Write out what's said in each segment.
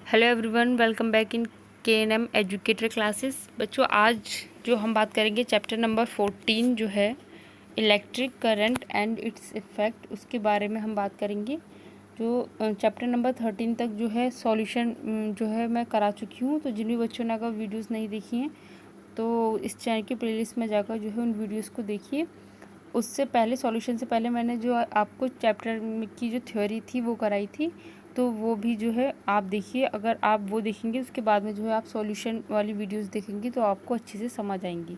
Hello everyone, welcome back in KNM educator classes. बच्चों, आज जो हम बात करेंगे चैप्टर नंबर 14 जो है electric current and it's effect, उसके बारे में हम बात करेंगे। जो चैप्टर नंबर 13 तक जो है सॉल्यूशन जो है मैं करा चुकी हूँ। तो जिन भी बच्चों ने अगर वीडियोस नहीं देखी हैं तो इस चैनल की प्लेलिस्ट में जाकर जो है उन वीडियोज़ को देखिए। उससे पहले सॉल्यूशन से पहले मैंने जो आपको चैप्टर की जो थ्योरी थी वो कराई थी, तो वो भी जो है आप देखिए। अगर आप वो देखेंगे उसके बाद में जो है आप सॉल्यूशन वाली वीडियोस देखेंगे तो आपको अच्छे से समझ आएंगी।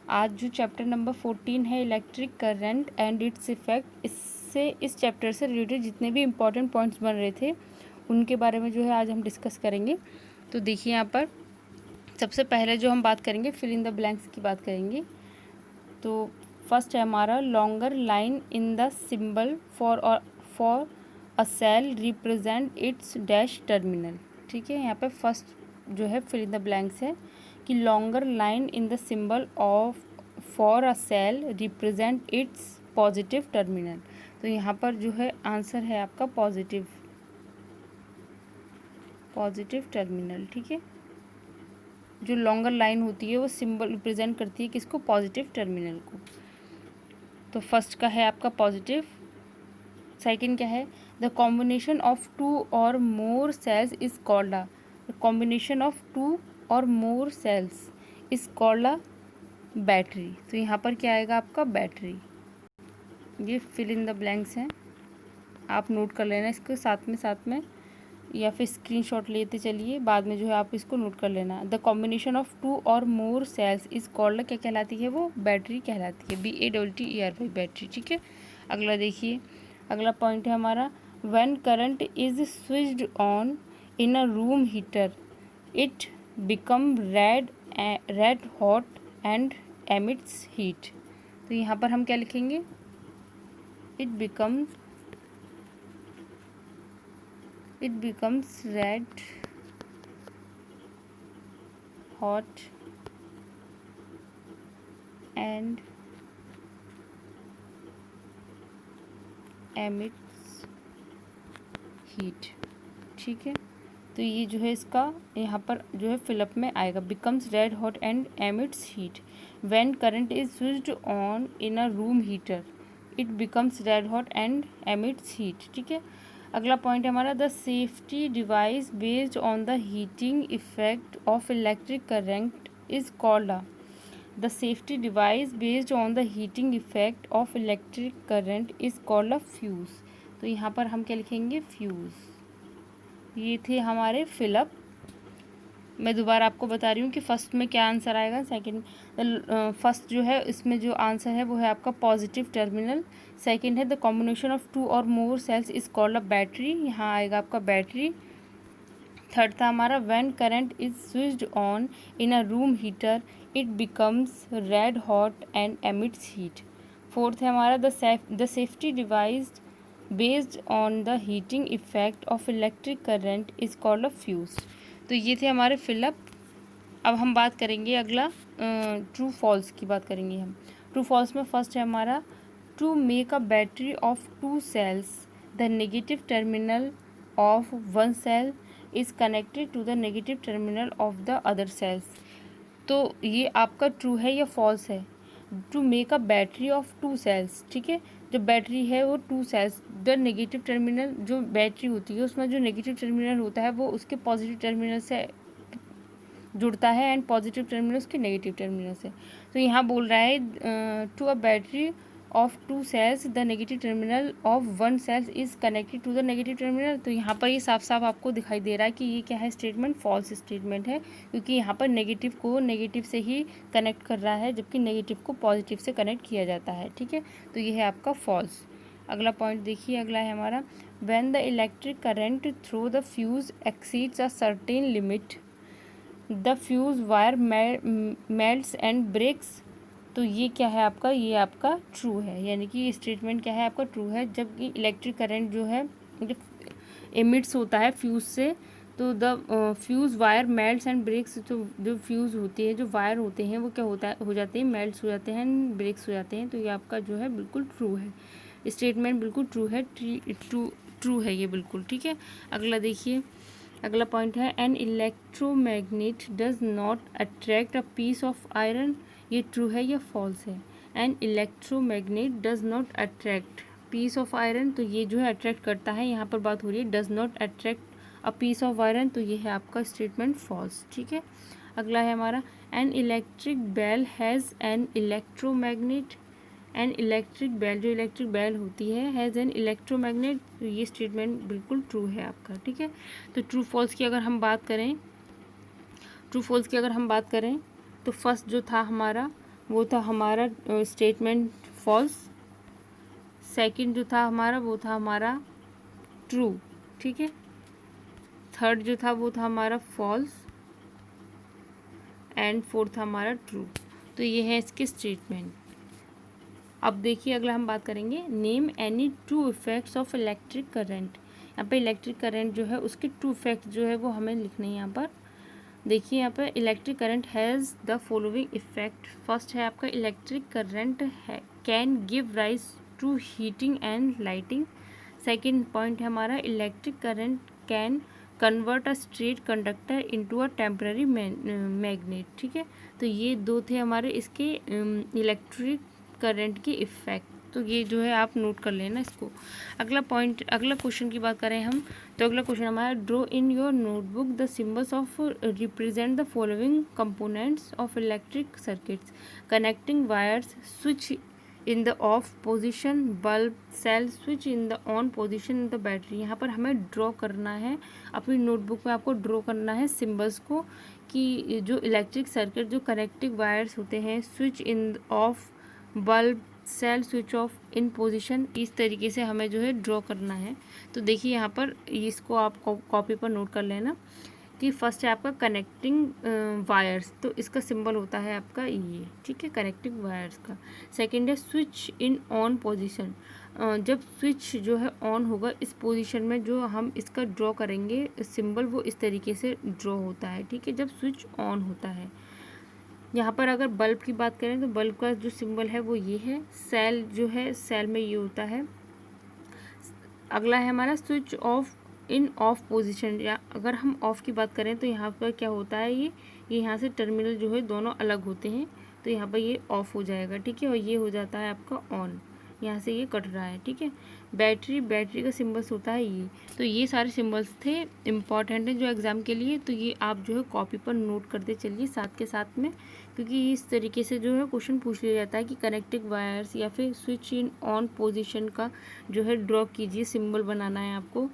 आज जो चैप्टर नंबर 14 है electric current and it's effect, इस चैप्टर से रिलेटेड जितने भी इम्पॉर्टेंट पॉइंट्स बन रहे थे उनके बारे में जो है आज हम डिस्कस करेंगे। तो देखिए यहाँ पर सबसे पहले जो हम बात करेंगे फिल इन द ब्लैंक्स की बात करेंगे। तो फर्स्ट है हमारा longer line in the symbol for a cell represent its dash terminal. ठीक है, यहाँ पे फर्स्ट जो है फिल इन द ब्लैंक्स है कि longer line in the symbol of for a cell represent its positive terminal. तो यहाँ पर जो है आंसर है आपका पॉजिटिव टर्मिनल। ठीक है, जो लॉन्गर लाइन होती है वो सिंबल रिप्रेजेंट करती है किसको? पॉजिटिव टर्मिनल को। तो फर्स्ट का है आपका पॉजिटिव। सेकंड क्या है? The combination of two or more cells is called a, combination of two or more cells is called a battery. तो यहाँ पर क्या आएगा आपका? बैटरी। ये फिल इन द ब्लैंक्स हैं, आप नोट कर लेना इसको साथ में या फिर स्क्रीनशॉट लेते चलिए, बाद में जो है आप इसको नोट कर लेना। The combination of two or more cells is called, क्या कहलाती है वो? बैटरी कहलाती है। BATTERY, battery. ठीक है, अगला देखिए। अगला पॉइंट है हमारा when current is switched on in a room heater it become red hot and emits heat. तो यहाँ पर हम क्या लिखेंगे? It becomes red hot and emits heat। ठीक है, तो ये जो है इसका यहाँ पर जो है फिलअप में आएगा, becomes red hot and emits heat when current is switched on in a room heater it becomes red hot and emits heat. ठीक है, अगला पॉइंट है हमारा the safety device based on the heating effect of electric current is called a, the safety device based on the heating effect of electric current is called a fuse. तो यहाँ पर हम क्या लिखेंगे? फ्यूज़। ये थे हमारे फिलअप। मैं दोबारा आपको बता रही हूँ कि फर्स्ट में क्या आंसर आएगा। सेकंड फर्स्ट जो है इसमें जो आंसर है वो है आपका पॉजिटिव टर्मिनल। सेकंड है the combination of two or more cells is called a battery, यहाँ आएगा आपका बैटरी। थर्ड था हमारा when current is switched on in a room heater it becomes red hot and emits heat. Fourth है हमारा the safety device based on the heating effect of electric current is called a fuse. तो ये थे हमारे fill up. अब हम बात करेंगे अगला ट्रू फॉल्स की बात करेंगे हम। ट्रू फॉल्स में फर्स्ट है हमारा to make a battery of two cells the negative terminal of one cell is connected to the negative terminal of the other cells. तो ये आपका ट्रू है या फॉल्स है? To make a battery of two cells. ठीक है, जो battery है वो two cells, the negative terminal, जो बैटरी होती है उसमें जो नेगेटिव टर्मिनल होता है वो उसके पॉजिटिव टर्मिनल से जुड़ता है एंड पॉजिटिव टर्मिनल उसके नेगेटिव टर्मिनल से। तो यहाँ बोल रहा है to a battery of two cells the negative terminal of one cells is connected to the negative terminal. तो यहाँ पर ये साफ साफ आपको दिखाई दे रहा है कि ये क्या है? स्टेटमेंट फॉल्स स्टेटमेंट है, क्योंकि यहाँ पर नेगेटिव को नेगेटिव से ही कनेक्ट कर रहा है जबकि नेगेटिव को पॉजिटिव से कनेक्ट किया जाता है। ठीक है, तो ये है आपका फॉल्स। अगला पॉइंट देखिए, अगला है हमारा when the electric current through the fuse exceeds a certain limit the fuse wire melts and breaks. तो ये क्या है आपका? ये आपका ट्रू है, यानी कि ये स्टेटमेंट क्या है आपका? ट्रू है। जबकि इलेक्ट्रिक करंट जो है जब एमिट्स होता है फ्यूज़ से तो the fuse wire melts and breaks, तो जो फ्यूज़ होती है, जो वायर होते हैं वो क्या होता है? हो जाते हैं, मेल्ट्स हो जाते हैं, ब्रेक्स हो जाते हैं। तो ये आपका जो है बिल्कुल ट्रू है, स्टेटमेंट बिल्कुल ट्रू है, ट्रू है ये बिल्कुल। ठीक है, अगला देखिए। अगला पॉइंट है an electromagnet does not attract a piece of iron. ये ट्रू है या फॉल्स है? An electromagnet does not attract piece of iron, तो ये जो है अट्रैक्ट करता है, यहाँ पर बात हो रही है does not attract a piece of iron, तो ये है आपका स्टेटमेंट फॉल्स। ठीक है, अगला है हमारा an electric bell has an electromagnet. An electric bell, जो इलेक्ट्रिक बेल होती है, हैज़ एन इलेक्ट्रोमैग्नेट, तो ये स्टेटमेंट बिल्कुल ट्रू है आपका। ठीक है, तो ट्रू फॉल्स की अगर हम बात करें, ट्रू फॉल्स की अगर हम बात करें तो फर्स्ट जो था हमारा वो था हमारा स्टेटमेंट फॉल्स, सेकंड जो था हमारा वो था हमारा ट्रू। ठीक है, थर्ड जो था वो था हमारा फॉल्स एंड फोर्थ था हमारा ट्रू। तो ये है इसके स्टेटमेंट। अब देखिए अगला हम बात करेंगे name any true effects of electric current. यहाँ पे इलेक्ट्रिक करंट जो है उसके ट्रू इफेक्ट जो है वो हमें लिखने हैं। यहाँ पर देखिए, यहाँ पर electric current has the following effect. First है आपका इलेक्ट्रिक करंट है can give rise to heating and lighting. Second point है हमारा electric current can convert a straight conductor into a temporary magnet. ठीक है, तो ये दो थे हमारे इसके इलेक्ट्रिक करंट के इफेक्ट, तो ये जो है आप नोट कर लेना इसको। अगला पॉइंट, अगला क्वेश्चन की बात करें हम, तो अगला क्वेश्चन हमारा draw in your notebook the symbols of represent the following components of electric circuits connecting wires switch in the off position bulb cell switch in the on position in the battery. यहाँ पर हमें draw करना है अपनी notebook में, आपको draw करना है सिम्बल्स को कि जो इलेक्ट्रिक सर्किट जो कनेक्टिंग वायर्स होते हैं switch in off bulb cell switch off in position, इस तरीके से हमें जो है ड्रॉ करना है। तो देखिए यहाँ पर इसको आप कॉपी पर नोट कर लेना कि फर्स्ट है आपका कनेक्टिंग वायर्स, तो इसका सिंबल होता है आपका ये। ठीक है, कनेक्टिंग वायर्स का। सेकंड है स्विच इन ऑन पोजीशन, जब स्विच जो है ऑन होगा इस पोजीशन में जो हम इसका ड्रॉ करेंगे सिंबल वो इस तरीके से ड्रॉ होता है। ठीक है, जब स्विच ऑन होता है। यहाँ पर अगर बल्ब की बात करें तो बल्ब का जो सिंबल है वो ये है। सेल जो है सेल में ये होता है। अगला है हमारा switch off in of position, या अगर हम ऑफ की बात करें तो यहाँ पर क्या होता है ये यहाँ से टर्मिनल जो है दोनों अलग होते हैं, तो यहाँ पर ये ऑफ हो जाएगा। ठीक है, और ये हो जाता है आपका ऑन, यहाँ से ये कट रहा है। ठीक है, बैटरी, बैटरी का सिंबल्स होता है ये। तो ये सारे सिंबल्स थे इम्पॉर्टेंट हैं जो एग्ज़ाम के लिए, तो ये आप जो है कॉपी पर नोट करते चलिए साथ के साथ में, क्योंकि इस तरीके से जो है क्वेश्चन पूछ लिया जाता है कि कनेक्टिंग वायर्स या फिर स्विच इन ऑन पोजीशन का जो है ड्रॉ कीजिए, सिंबल बनाना है आपको,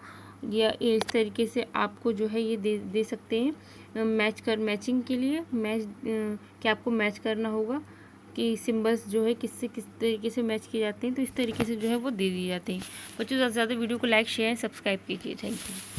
या इस तरीके से आपको जो है ये दे सकते हैं मैचिंग के लिए कि आपको मैच करना होगा कि सिंबल्स जो है किससे किस तरीके से मैच किए जाते हैं, तो इस तरीके से जो है वो दे दिए जाते हैं। बच्चों ज़्यादा से ज़्यादा वीडियो को लाइक शेयर सब्सक्राइब कीजिए। Thank you.